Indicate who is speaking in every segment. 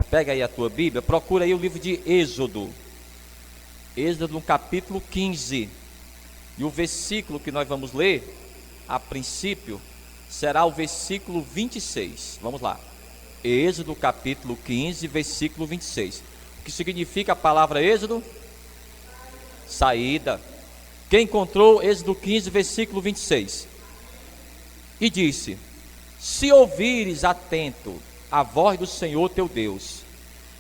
Speaker 1: Pega aí a tua Bíblia, procura aí o livro de Êxodo. Êxodo no capítulo 15. E o versículo que nós vamos ler, a princípio, será o versículo 26. Vamos lá. Êxodo capítulo 15, versículo 26. O que significa a palavra Êxodo? Saída. Quem encontrou Êxodo 15, versículo 26? E disse: se ouvires atento a voz do Senhor teu Deus,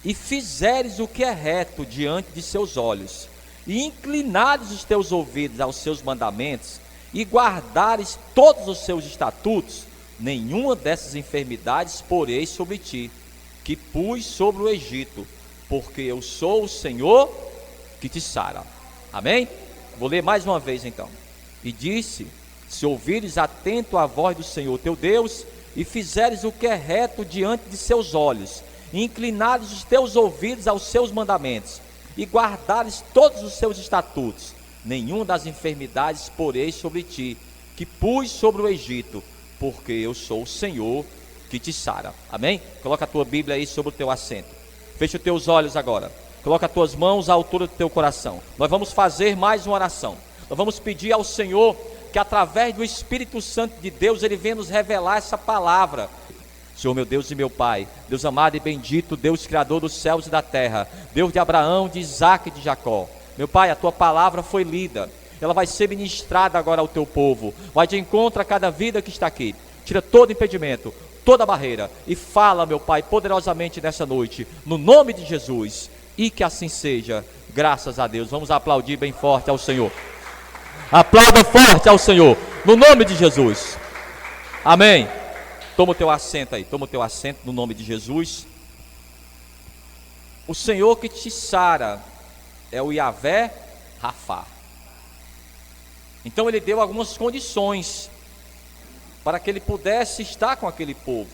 Speaker 1: e fizeres o que é reto diante de seus olhos, e inclinares os teus ouvidos aos seus mandamentos, e guardares todos os seus estatutos, nenhuma dessas enfermidades porei sobre ti, que pus sobre o Egito, porque eu sou o Senhor que te sara. Amém? Vou ler mais uma vez então. E disse: se ouvires atento a voz do Senhor teu Deus, e fizeres o que é reto diante de seus olhos, e inclinares os teus ouvidos aos seus mandamentos, e guardares todos os seus estatutos, nenhuma das enfermidades porei sobre ti, que pus sobre o Egito, porque eu sou o Senhor que te sara. Amém? Coloca a tua Bíblia aí sobre o teu assento. Fecha os teus olhos agora. Coloca as tuas mãos à altura do teu coração. Nós vamos fazer mais uma oração. Nós vamos pedir ao Senhor que através do Espírito Santo de Deus, Ele venha nos revelar essa palavra. Senhor meu Deus e meu Pai, Deus amado e bendito, Deus criador dos céus e da terra, Deus de Abraão, de Isaac e de Jacó. Meu Pai, a tua palavra foi lida, ela vai ser ministrada agora ao teu povo, vai de encontro a cada vida que está aqui. Tira todo impedimento, toda barreira, e fala, meu Pai, poderosamente nessa noite, no nome de Jesus, e que assim seja, graças a Deus. Vamos aplaudir bem forte ao Senhor. Aplauda forte ao Senhor, no nome de Jesus. Amém. Toma o teu assento aí, toma o teu assento no nome de Jesus. O Senhor que te sara é o Yahvé Rafá. Então Ele deu algumas condições para que Ele pudesse estar com aquele povo.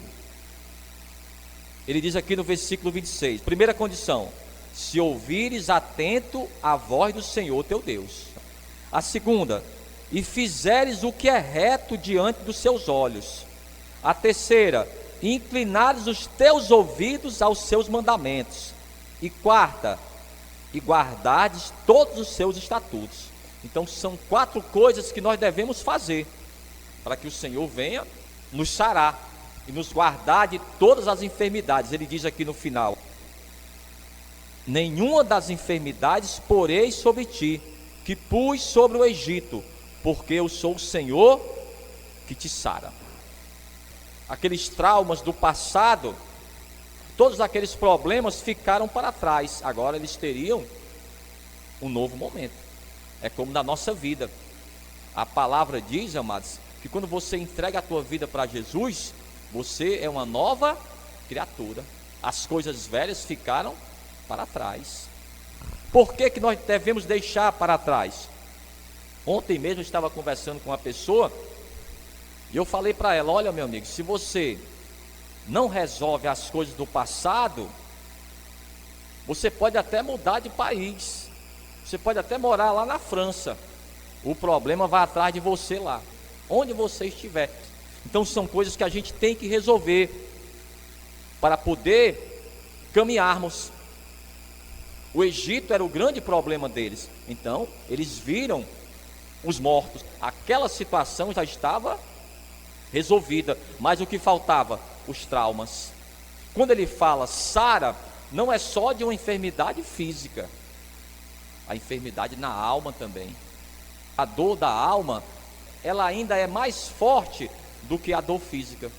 Speaker 1: Ele diz aqui no versículo 26, primeira condição: se ouvires atento a voz do Senhor teu Deus. A segunda: e fizeres o que é reto diante dos seus olhos. A terceira: inclinares os teus ouvidos aos seus mandamentos. E quarta: e guardares todos os seus estatutos. Então são 4 coisas que nós devemos fazer para que o Senhor venha nos sarar e nos guardar de todas as enfermidades. Ele diz aqui no final: nenhuma das enfermidades porei sobre ti, que pus sobre o Egito, porque eu sou o Senhor que te sara. Aqueles traumas do passado, todos aqueles problemas ficaram para trás. Agora eles teriam um novo momento. É como na nossa vida. A palavra diz, amados, que quando você entrega a tua vida para Jesus, você é uma nova criatura. As coisas velhas ficaram para trás. Por que que nós devemos deixar para trás? Ontem mesmo eu estava conversando com uma pessoa e eu falei para ela: olha, meu amigo, se você não resolve as coisas do passado, você pode até mudar de país, você pode até morar lá na França, o problema vai atrás de você lá, onde você estiver. Então são coisas que a gente tem que resolver para poder caminharmos. O Egito era o grande problema deles. Então eles viram os mortos. Aquela situação já estava resolvida, mas o que faltava? Os traumas. Quando ele fala sara, não é só de uma enfermidade física, a enfermidade na alma também. A dor da alma, ela ainda é mais forte do que a dor física.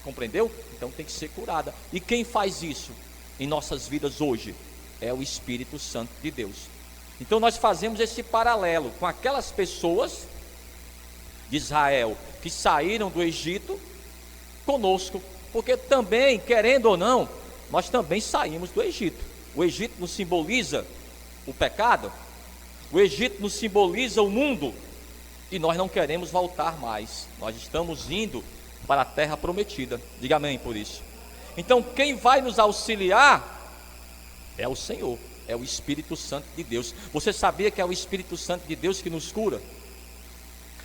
Speaker 1: Compreendeu? Então tem que ser curada. E quem faz isso em nossas vidas hoje? É o Espírito Santo de Deus. Então nós fazemos esse paralelo com aquelas pessoas de Israel que saíram do Egito conosco, porque também, querendo ou não, nós também saímos do Egito. O Egito nos simboliza o pecado, o Egito nos simboliza o mundo, e nós não queremos voltar mais. Nós estamos indo para a terra prometida. Diga amém por isso. Então quem vai nos auxiliar é o Senhor, é o Espírito Santo de Deus. Você sabia que é o Espírito Santo de Deus que nos cura?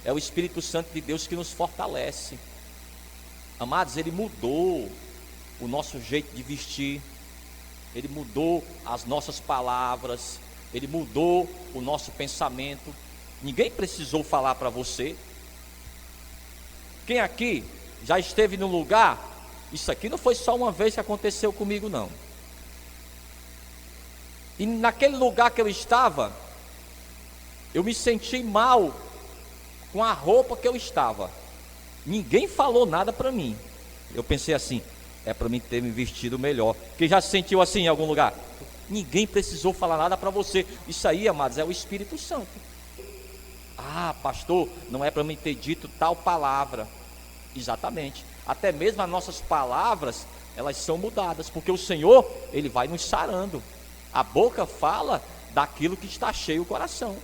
Speaker 1: É o Espírito Santo de Deus que nos fortalece. Amados, Ele mudou o nosso jeito de vestir, Ele mudou as nossas palavras, Ele mudou o nosso pensamento. Ninguém precisou falar para você. Quem aqui já esteve num lugar? Isso aqui não foi só uma vez que aconteceu comigo, não. E naquele lugar que eu estava, eu me senti mal com a roupa que eu estava. Ninguém falou nada para mim. Eu pensei assim, é para mim ter me vestido melhor. Quem já se sentiu assim em algum lugar? Ninguém precisou falar nada para você. Isso aí, amados, é o Espírito Santo. Ah, pastor, não é para mim ter dito tal palavra. Exatamente. Até mesmo as nossas palavras, elas são mudadas, porque o Senhor, Ele vai nos sarando. A boca fala daquilo que está cheio o coração.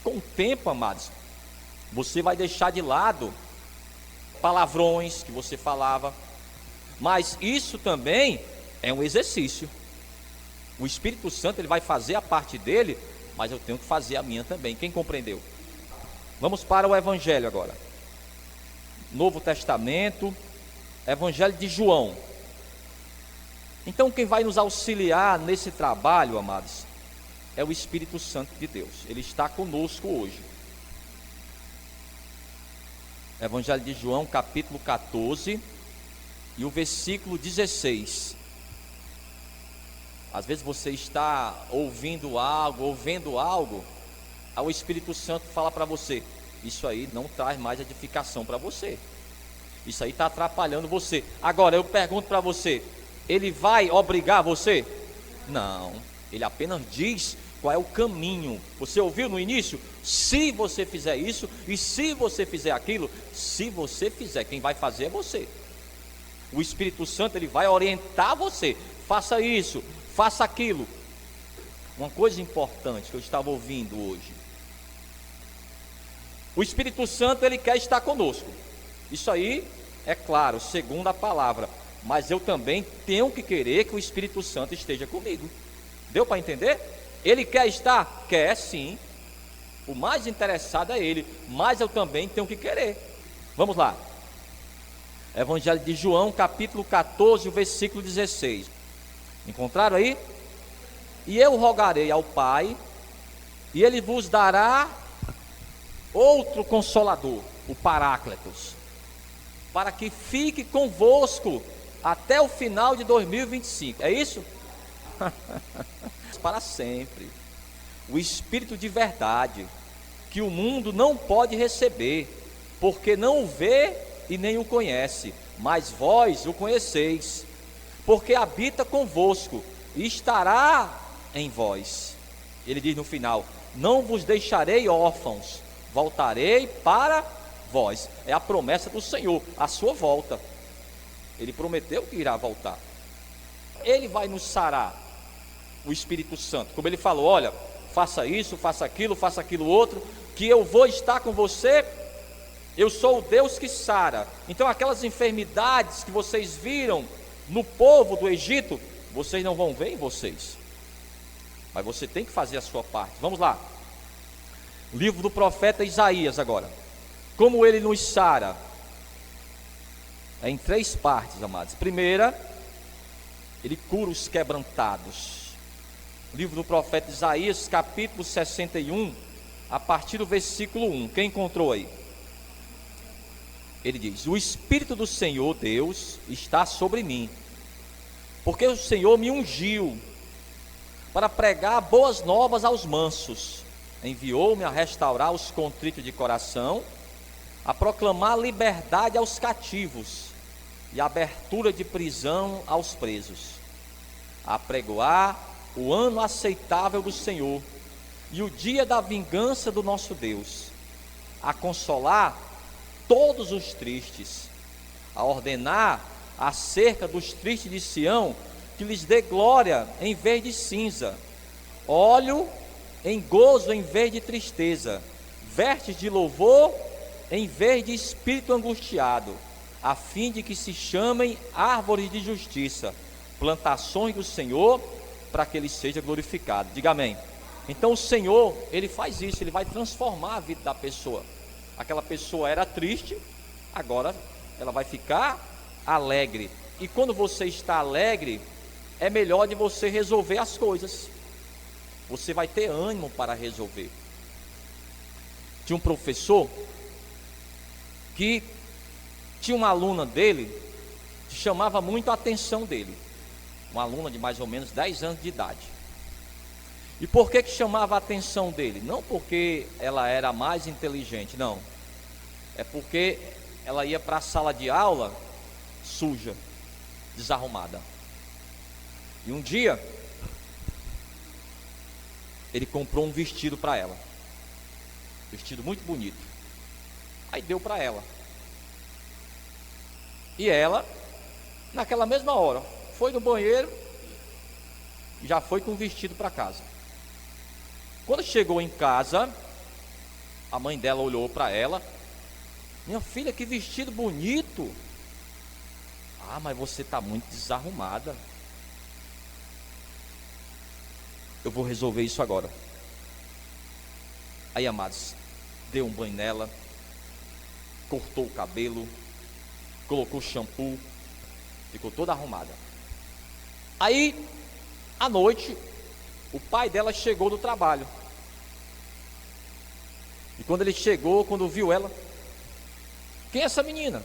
Speaker 1: Com o tempo, amados, você vai deixar de lado palavrões que você falava. Mas isso também é um exercício. O Espírito Santo, ele vai fazer a parte dele, mas eu tenho que fazer a minha também. Quem compreendeu? Vamos para o Evangelho agora. Novo Testamento, Evangelho de João. Então quem vai nos auxiliar nesse trabalho, amados, é o Espírito Santo de Deus. Ele está conosco hoje. Evangelho de João, capítulo 14 e o versículo 16. Às vezes você está ouvindo algo, aí o Espírito Santo fala para você, isso aí não traz mais edificação para você, isso aí está atrapalhando você. Agora eu pergunto para você, ele vai obrigar você? Não, ele apenas diz qual é o caminho. Você ouviu no início? Se você fizer isso, e se você fizer aquilo, se você fizer, quem vai fazer é você. O Espírito Santo, ele vai orientar você, faça isso, faça aquilo. Uma coisa importante que eu estava ouvindo hoje, o Espírito Santo, ele quer estar conosco. Isso aí é claro, segundo a palavra. Mas eu também tenho que querer que o Espírito Santo esteja comigo. Deu para entender? Ele quer estar? Quer sim. O mais interessado é ele, mas eu também tenho que querer. Vamos lá. Evangelho de João, capítulo 14, o versículo 16. Encontraram aí? E eu rogarei ao Pai, e Ele vos dará outro Consolador, o Paráclitos, para que fique convosco até o final de 2025. É isso? Para sempre. O Espírito de verdade, que o mundo não pode receber, porque não o vê e nem o conhece, mas vós o conheceis, porque habita convosco e estará em vós. Ele diz no final, não vos deixarei órfãos, voltarei para vós. É a promessa do Senhor, a sua volta. Ele prometeu que irá voltar. Ele vai nos sarar, o Espírito Santo, como ele falou, olha, faça isso, faça aquilo outro, que eu vou estar com você. Eu sou o Deus que sara. Então aquelas enfermidades que vocês viram no povo do Egito, vocês não vão ver em vocês, mas você tem que fazer a sua parte. Vamos lá, livro do profeta Isaías agora. Como ele nos sara? É em 3 partes, amados. Primeira, ele cura os quebrantados. Livro do profeta Isaías, capítulo 61, a partir do versículo 1. Quem encontrou aí? Ele diz, o Espírito do Senhor Deus está sobre mim, porque o Senhor me ungiu para pregar boas novas aos mansos, enviou-me a restaurar os contritos de coração, a proclamar liberdade aos cativos e abertura de prisão aos presos, a apregoar o ano aceitável do Senhor e o dia da vingança do nosso Deus, a consolar todos os tristes, a ordenar acerca dos tristes de Sião, que lhes dê glória em vez de cinza, óleo em gozo em vez de tristeza, vestes de louvor em vez de espírito angustiado, a fim de que se chamem árvores de justiça, plantações do Senhor, para que Ele seja glorificado. Diga amém. Então o Senhor, Ele faz isso, Ele vai transformar a vida da pessoa. Aquela pessoa era triste, agora ela vai ficar alegre. E quando você está alegre, é melhor de você resolver as coisas. Você vai ter ânimo para resolver. Tinha um professor que tinha uma aluna dele que chamava muito a atenção dele. Uma aluna de mais ou menos 10 anos de idade. E por que chamava a atenção dele? Não porque ela era mais inteligente, não. É porque ela ia para a sala de aula suja, desarrumada. E um dia, ele comprou um vestido para ela. Vestido muito bonito. Aí deu para ela. E ela, naquela mesma hora, foi no banheiro e já foi com o vestido para casa. Quando chegou em casa, a mãe dela olhou para ela: minha filha, que vestido bonito. Ah, mas você está muito desarrumada. Eu vou resolver isso agora. Aí, amados, deu um banho nela, cortou o cabelo, colocou shampoo, ficou toda arrumada. Aí, à noite, o pai dela chegou do trabalho. E quando ele chegou, quando viu ela: quem é essa menina?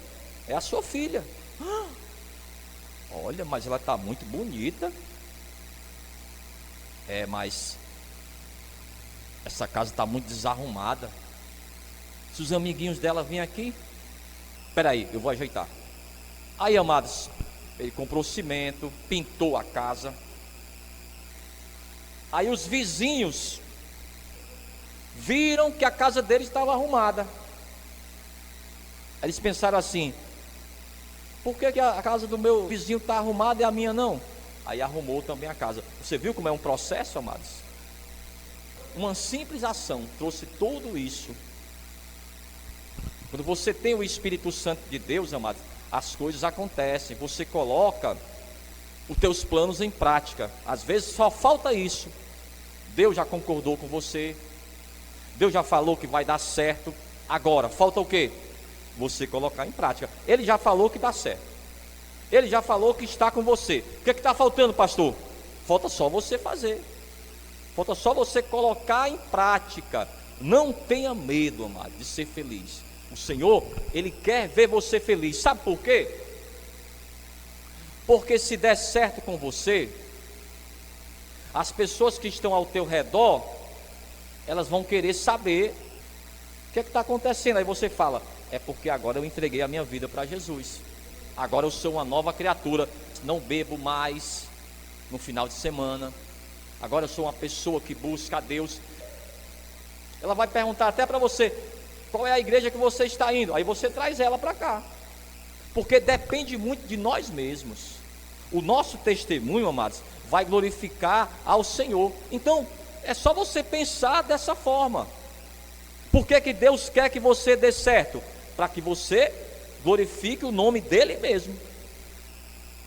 Speaker 1: É a sua filha. Ah, olha, mas ela está muito bonita. É, mas essa casa está muito desarrumada. Se os amiguinhos dela vêm aqui, espera aí, eu vou ajeitar. Aí, amados, ele comprou cimento, pintou a casa. Aí os vizinhos viram que a casa dele estava arrumada. Eles pensaram assim: por que a casa do meu vizinho está arrumada e a minha não? Aí arrumou também a casa. Você viu como é um processo, amados? Uma simples ação trouxe tudo isso. Quando você tem o Espírito Santo de Deus, amados, as coisas acontecem. Você coloca os teus planos em prática. Às vezes só falta isso. Deus já concordou com você. Deus já falou que vai dar certo. Agora, falta o quê? Você colocar em prática. Ele já falou que dá certo. Ele já falou que está com você. O que está faltando, pastor? Falta só você fazer. Falta só você colocar em prática. Não tenha medo, amado, de ser feliz. O Senhor, Ele quer ver você feliz. Sabe por quê? Porque se der certo com você, as pessoas que estão ao teu redor, elas vão querer saber o que está acontecendo. Aí você fala: é porque agora eu entreguei a minha vida para Jesus. Agora eu sou uma nova criatura. Não bebo mais no final de semana. Agora eu sou uma pessoa que busca a Deus. Ela vai perguntar até para você: qual é a igreja que você está indo? Aí você traz ela para cá. Porque depende muito de nós mesmos. O nosso testemunho, amados, vai glorificar ao Senhor. Então, é só você pensar dessa forma. Por que Deus quer que você dê certo? Para que você glorifique o nome dele mesmo.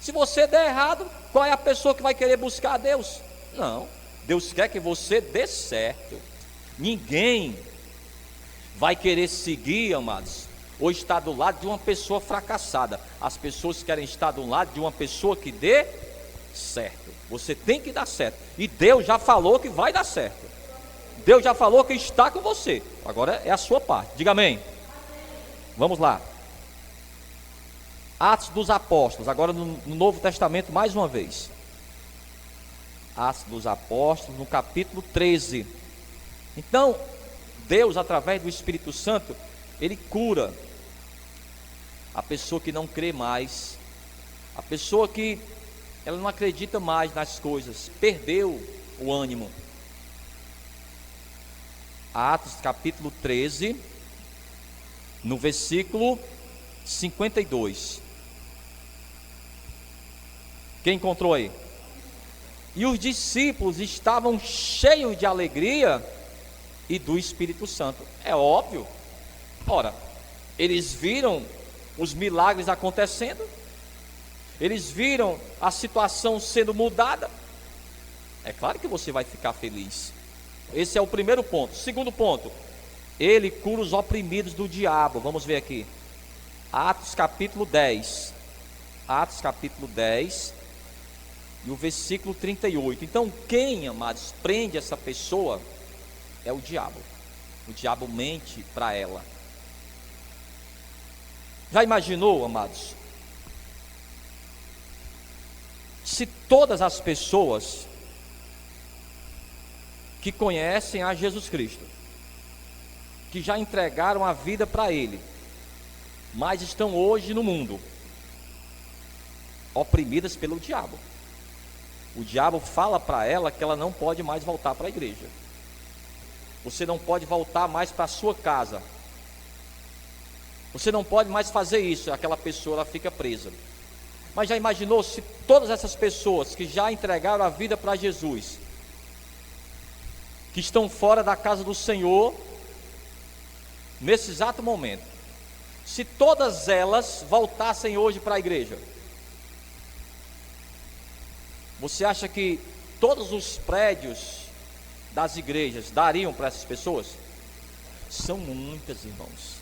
Speaker 1: Se você der errado, qual é a pessoa que vai querer buscar a Deus? Não, Deus quer que você dê certo. Ninguém vai querer seguir, amados, ou estar do lado de uma pessoa fracassada. As pessoas querem estar do lado de uma pessoa que dê certo. Você tem que dar certo. E Deus já falou que vai dar certo. Deus já falou que está com você. Agora é a sua parte. Diga amém. Vamos lá. Atos dos Apóstolos, agora no Novo Testamento mais uma vez. Atos dos Apóstolos, no capítulo 13. Então, Deus, através do Espírito Santo, Ele cura a pessoa que não crê mais, a pessoa que ela não acredita mais nas coisas, perdeu o ânimo. Atos capítulo 13, no versículo 52. Quem encontrou aí? E os discípulos estavam cheios de alegria e do Espírito Santo. É óbvio. Ora, eles viram os milagres acontecendo, eles viram a situação sendo mudada. É claro que você vai ficar feliz. Esse é o primeiro ponto. Segundo ponto, ele cura os oprimidos do diabo. Vamos ver aqui. Atos capítulo 10. Atos capítulo 10, e o versículo 38. Então, quem, amados, prende essa pessoa é o diabo. O diabo mente para ela. Já imaginou, amados, se todas as pessoas que conhecem a Jesus Cristo, que já entregaram a vida para Ele, mas estão hoje no mundo, oprimidas pelo diabo. O diabo fala para ela que ela não pode mais voltar para a igreja. Você não pode voltar mais para a sua casa. Você não pode mais fazer isso. Aquela pessoa, ela fica presa. Mas já imaginou se todas essas pessoas que já entregaram a vida para Jesus, que estão fora da casa do Senhor, nesse exato momento, se todas elas voltassem hoje para a igreja, você acha que todos os prédios das igrejas dariam para essas pessoas? São muitas, irmãos.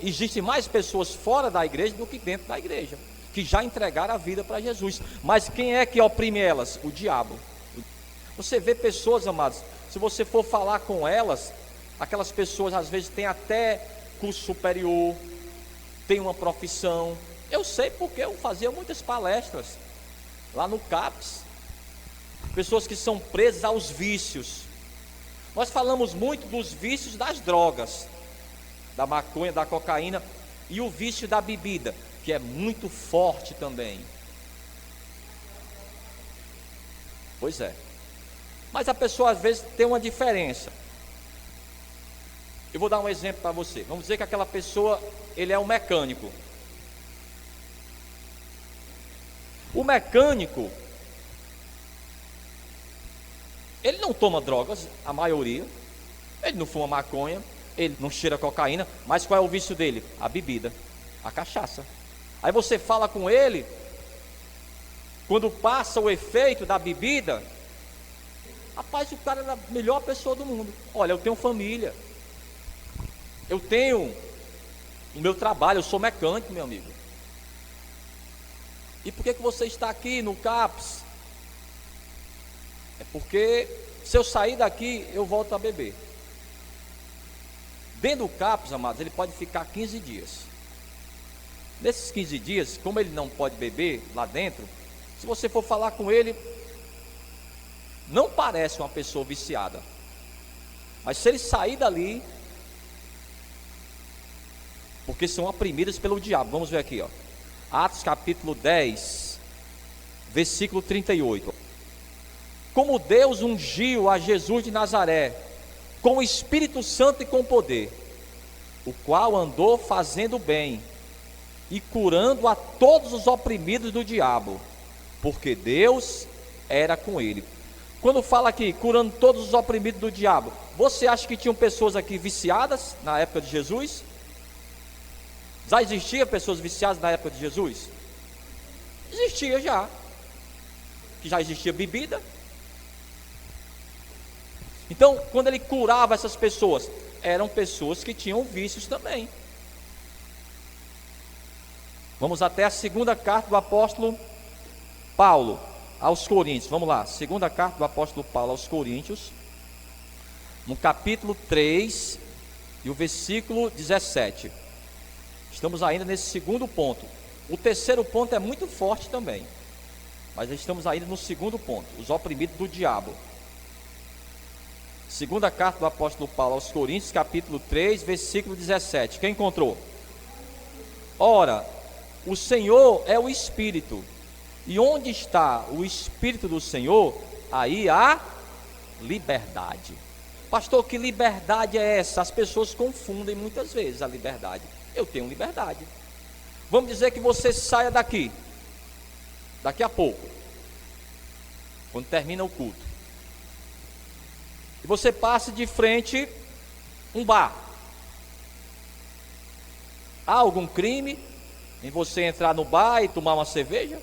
Speaker 1: Existem mais pessoas fora da igreja do que dentro da igreja, que já entregaram a vida para Jesus. Mas quem é que oprime elas? O diabo. Você vê pessoas, amados, se você for falar com elas, aquelas pessoas às vezes têm até curso superior, têm uma profissão. Eu sei porque eu fazia muitas palestras lá no CAPS. Pessoas que são presas aos vícios. Nós falamos muito dos vícios das drogas, da maconha, da cocaína, e o vício da bebida, que é muito forte também. Pois é. Mas a pessoa às vezes tem uma diferença. Eu vou dar um exemplo para você. Vamos dizer que aquela pessoa, ele é um mecânico. O mecânico, ele não toma drogas, a maioria. Ele não fuma maconha, ele não cheira cocaína. Mas qual é o vício dele? A bebida, a cachaça. Aí você fala com ele, quando passa o efeito da bebida, rapaz, o cara é a melhor pessoa do mundo. Olha, eu tenho família, eu tenho o meu trabalho, eu sou mecânico, meu amigo. E por que você está aqui no CAPS? É porque se eu sair daqui, eu volto a beber. Dentro do CAPS, amados, ele pode ficar 15 dias. Nesses 15 dias, como ele não pode beber lá dentro, se você for falar com ele, não parece uma pessoa viciada. Mas se ele sair dali, porque são oprimidas pelo diabo. Vamos ver aqui, ó. Atos capítulo 10, versículo 38. Como Deus ungiu a Jesus de Nazaré com o Espírito Santo e com poder, o qual andou fazendo bem e curando a todos os oprimidos do diabo, porque Deus era com ele. Quando fala aqui, curando todos os oprimidos do diabo, você acha que tinham pessoas aqui viciadas na época de Jesus? Já existiam pessoas viciadas na época de Jesus? Existia já. Que já existia bebida. Então, quando ele curava essas pessoas, eram pessoas que tinham vícios também. Vamos até a segunda carta do apóstolo Paulo aos Coríntios. Vamos lá, segunda carta do apóstolo Paulo aos Coríntios, no capítulo 3 e o versículo 17. Estamos ainda nesse segundo ponto. O terceiro ponto é muito forte também, mas estamos ainda no segundo ponto, os oprimidos do diabo. Segunda carta do apóstolo Paulo aos Coríntios, capítulo 3, versículo 17. Quem encontrou? Ora, o Senhor é o Espírito, e onde está o Espírito do Senhor, aí há liberdade. Pastor, que liberdade é essa? As pessoas confundem muitas vezes a liberdade. Eu tenho liberdade. Vamos dizer que você saia daqui, daqui a pouco, quando termina o culto, e você passe de frente um bar. Há algum crime em você entrar no bar e tomar uma cerveja?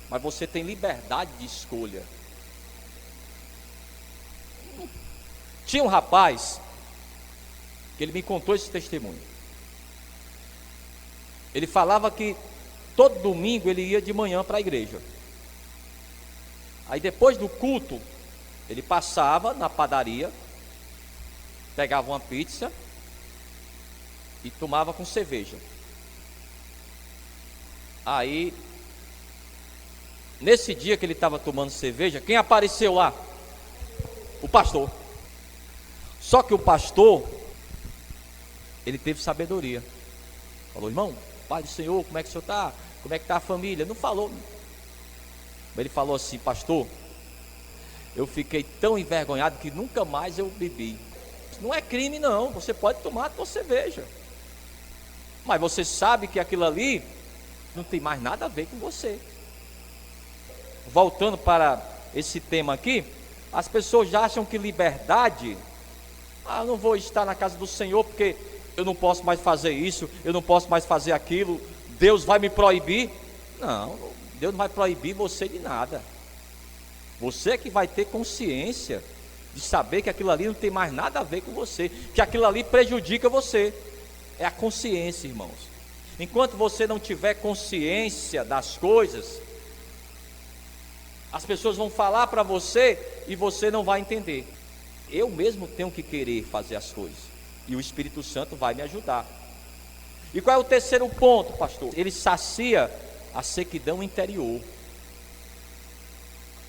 Speaker 1: Mas você tem liberdade de escolha. Tinha um rapaz que ele me contou esse testemunho. Ele falava que todo domingo ele ia de manhã para a igreja. Aí depois do culto, ele passava na padaria, pegava uma pizza e tomava com cerveja. Aí, nesse dia que ele estava tomando cerveja, quem apareceu lá? O pastor. Só que o pastor, ele teve sabedoria. Falou: irmão, Pai do Senhor, como é que o senhor está? Como é que está a família? Não falou. Ele falou assim: pastor, eu fiquei tão envergonhado que nunca mais eu bebi. Não é crime não, você pode tomar a tua cerveja, mas você sabe que aquilo ali não tem mais nada a ver com você. Voltando para esse tema aqui, as pessoas já acham que liberdade, eu não vou estar na casa do Senhor porque eu não posso mais fazer isso, eu não posso mais fazer aquilo, Deus vai me proibir. Não, Deus não vai proibir você de nada. Você que vai ter consciência de saber que aquilo ali não tem mais nada a ver com você, que aquilo ali prejudica você. É a consciência, irmãos. Enquanto você não tiver consciência das coisas, as pessoas vão falar para você e você não vai entender. Eu mesmo tenho que querer fazer as coisas, e o Espírito Santo vai me ajudar. E qual é o terceiro ponto, pastor? Ele sacia a sequidão interior.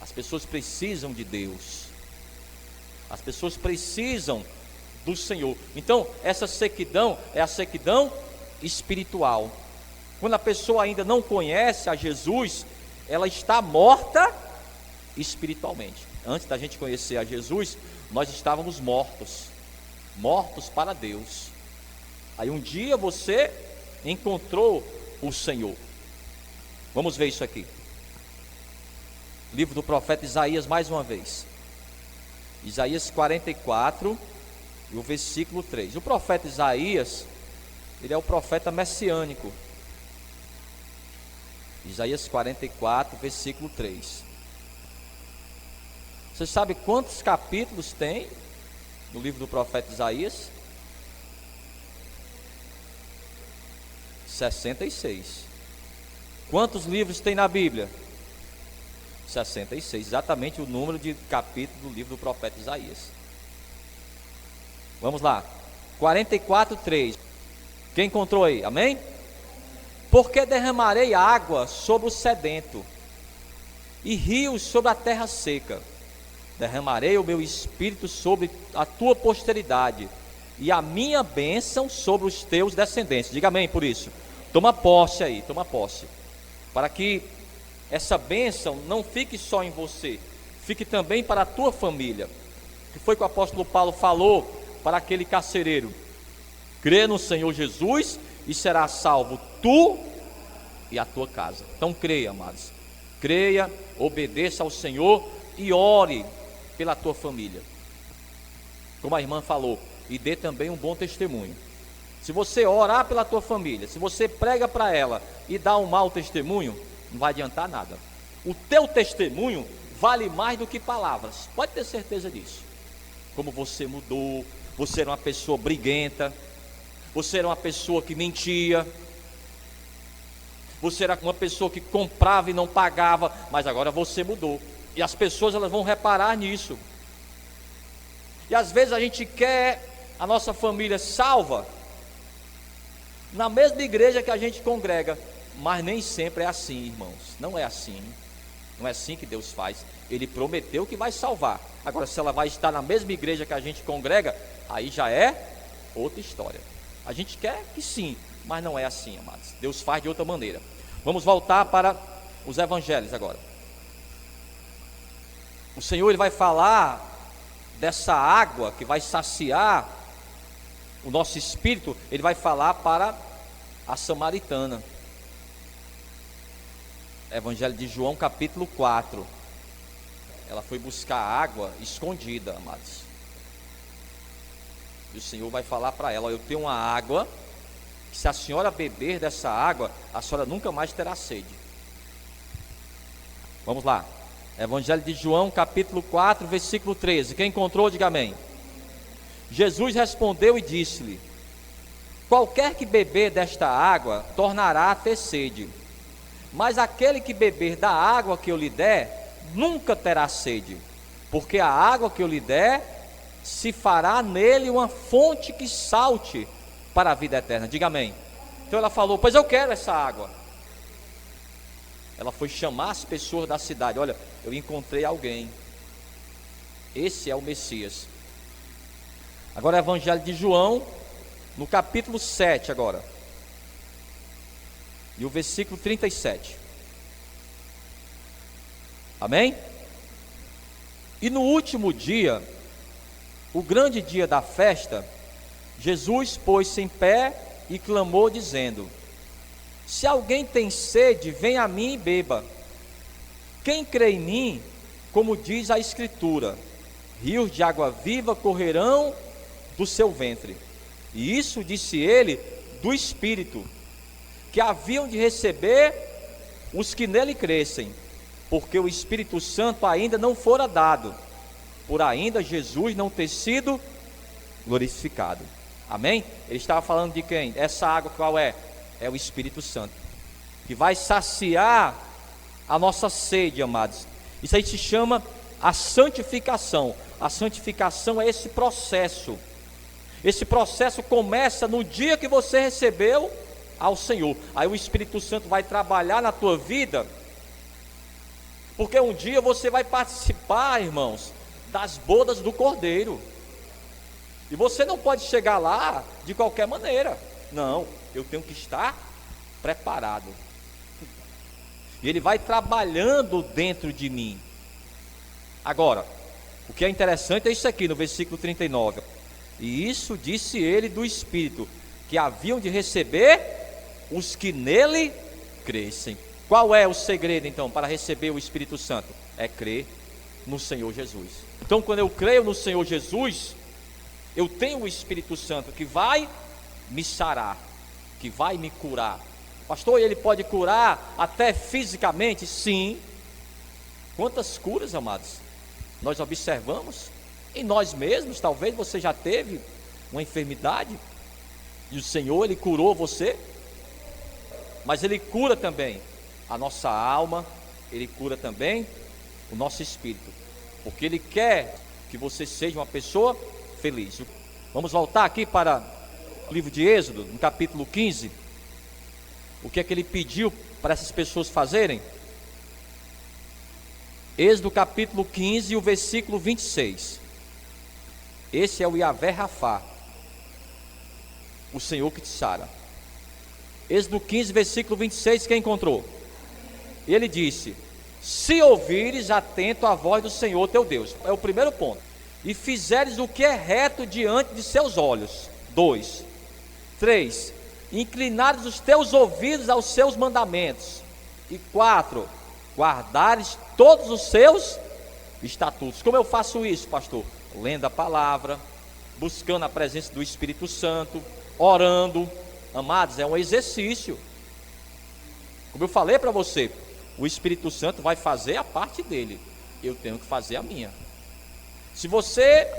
Speaker 1: As pessoas precisam de Deus, as pessoas precisam do Senhor. Então essa sequidão é a sequidão espiritual. Quando a pessoa ainda não conhece a Jesus, ela está morta espiritualmente. Antes da gente conhecer a Jesus, nós estávamos mortos para Deus. Aí um dia você encontrou o Senhor. Vamos ver isso aqui. Livro do profeta Isaías, mais uma vez. Isaías 44 e o versículo 3. O profeta Isaías, ele é o profeta messiânico. Isaías 44, versículo 3. Você sabe quantos capítulos tem no livro do profeta Isaías? 66. Quantos livros tem na Bíblia? 66, exatamente o número de capítulos do livro do profeta Isaías. Vamos lá, 44, 3. Quem encontrou aí? Amém? Porque derramarei água sobre o sedento e rios sobre a terra seca. Derramarei o meu espírito sobre a tua posteridade e a minha bênção sobre os teus descendentes. Diga amém por isso. Toma posse aí, toma posse. Para que essa bênção não fique só em você, fique também para a tua família. Que foi que o apóstolo Paulo falou para aquele carcereiro: crê no Senhor Jesus e será salvo tu e a tua casa. Então creia, amados, creia, obedeça ao Senhor e ore pela tua família, como a irmã falou, e dê também um bom testemunho. Se você orar pela tua família, se você prega para ela e dá um mau testemunho, não vai adiantar nada. O teu testemunho vale mais do que palavras, pode ter certeza disso. Como você mudou, você era uma pessoa briguenta, você era uma pessoa que mentia, você era uma pessoa que comprava e não pagava, mas agora você mudou. E as pessoas, elas vão reparar nisso. E às vezes a gente quer a nossa família salva na mesma igreja que a gente congrega, mas nem sempre é assim, irmãos. Não é assim. Não é assim que Deus faz. Ele prometeu que vai salvar. Agora, se ela vai estar na mesma igreja que a gente congrega, aí já é outra história. A gente quer que sim, mas não é assim, amados. Deus faz de outra maneira. Vamos voltar para os evangelhos agora. O Senhor, ele vai falar dessa água que vai saciar o nosso espírito. Ele vai falar para a samaritana. Evangelho de João, capítulo 4. Ela foi buscar água escondida, amados. E o Senhor vai falar para ela: eu tenho uma água que, se a senhora beber dessa água, a senhora nunca mais terá sede. Vamos lá. Evangelho de João, capítulo 4, versículo 13. Quem encontrou, diga amém. Jesus respondeu e disse-lhe: qualquer que beber desta água tornará a ter sede, Mas aquele que beber da água que eu lhe der, nunca terá sede, porque a água que eu lhe der, se fará nele uma fonte que salte para a vida eterna. Diga amém. Então ela falou: pois eu quero essa água. Ela foi chamar as pessoas da cidade: olha, eu encontrei alguém, esse é o Messias. Agora, o Evangelho de João, no capítulo 7 agora, e o versículo 37. Amém? E no último dia, o grande dia da festa, Jesus pôs-se em pé e clamou dizendo: se alguém tem sede, venha a mim e beba. Quem crê em mim, como diz a Escritura, rios de água viva correrão do seu ventre. E isso disse ele do Espírito, que haviam de receber os que nele crescem, porque o Espírito Santo ainda não fora dado, por ainda Jesus não ter sido glorificado. Amém? Ele estava falando de quem? Essa água qual é? É o Espírito Santo, que vai saciar a nossa sede, amados. Isso aí se chama a santificação. A santificação é esse processo. Esse processo começa no dia que você recebeu ao Senhor. Aí o Espírito Santo vai trabalhar na tua vida, porque um dia você vai participar, irmãos, das bodas do Cordeiro. E você não pode chegar lá de qualquer maneira. Não, eu tenho que estar preparado. E Ele vai trabalhando dentro de mim. Agora, o que é interessante é isso aqui no versículo 39. E isso disse ele do Espírito, que haviam de receber os que nele crescem. Qual é o segredo então para receber o Espírito Santo? É crer no Senhor Jesus. Então, quando eu creio no Senhor Jesus, eu tenho o Espírito Santo que vai me sarar, que vai me curar. Pastor, ele pode curar até fisicamente? Sim. Quantas curas, amados, nós observamos em nós mesmos. Talvez você já teve uma enfermidade e o Senhor, Ele curou você, mas Ele cura também a nossa alma, Ele cura também o nosso espírito, porque Ele quer que você seja uma pessoa feliz. Vamos voltar aqui para o livro de Êxodo, no capítulo 15. O que é que Ele pediu para essas pessoas fazerem? Êxodo capítulo 15, o versículo 26. Esse é o Yahvé Rafá, o Senhor que te sara. Êxodo 15, versículo 26, quem encontrou? Ele disse: se ouvires atento à voz do Senhor teu Deus. É o primeiro ponto. E fizeres o que é reto diante de seus olhos. 2. 3. Inclinares os teus ouvidos aos seus mandamentos. E 4. Guardares todos os seus estatutos. Como eu faço isso, pastor? Lendo a palavra, buscando a presença do Espírito Santo, orando. Amados, é um exercício. Como eu falei para você, o Espírito Santo vai fazer a parte dele, eu tenho que fazer a minha. Se você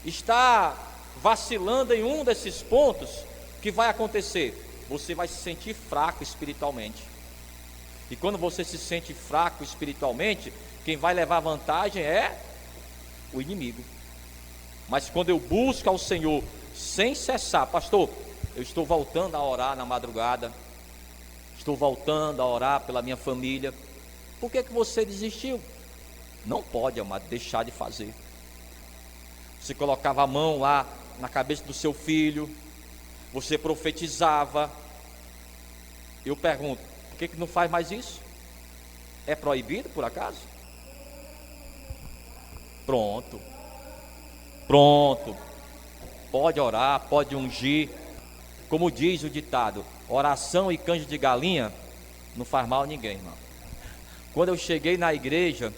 Speaker 1: está vacilando em um desses pontos, o que vai acontecer? Você vai se sentir fraco espiritualmente. E quando você se sente fraco espiritualmente, quem vai levar vantagem é o inimigo. Mas quando eu busco ao Senhor sem cessar, pastor, eu estou voltando a orar na madrugada, estou voltando a orar pela minha família. Por que você desistiu? Não pode, amado, deixar de fazer. Você colocava a mão lá na cabeça do seu filho, você profetizava. Eu pergunto, por que não faz mais isso? É proibido por acaso? Pronto, pode orar, pode ungir. Como diz o ditado, oração e canja de galinha não faz mal a ninguém, irmão. Quando eu cheguei na igreja,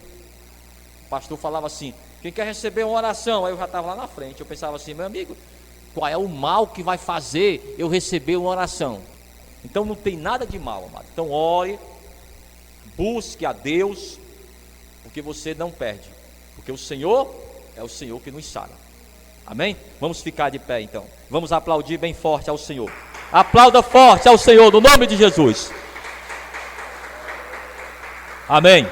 Speaker 1: o pastor falava assim: quem quer receber uma oração? Aí eu já estava lá na frente. Eu pensava assim: meu amigo, qual é o mal que vai fazer eu receber uma oração? Então não tem nada de mal, amado. Então ore, busque a Deus, porque você não perde, porque o Senhor é o Senhor que nos sara. Amém? Vamos ficar de pé então. Vamos aplaudir bem forte ao Senhor. Aplauda forte ao Senhor, no nome de Jesus. Amém.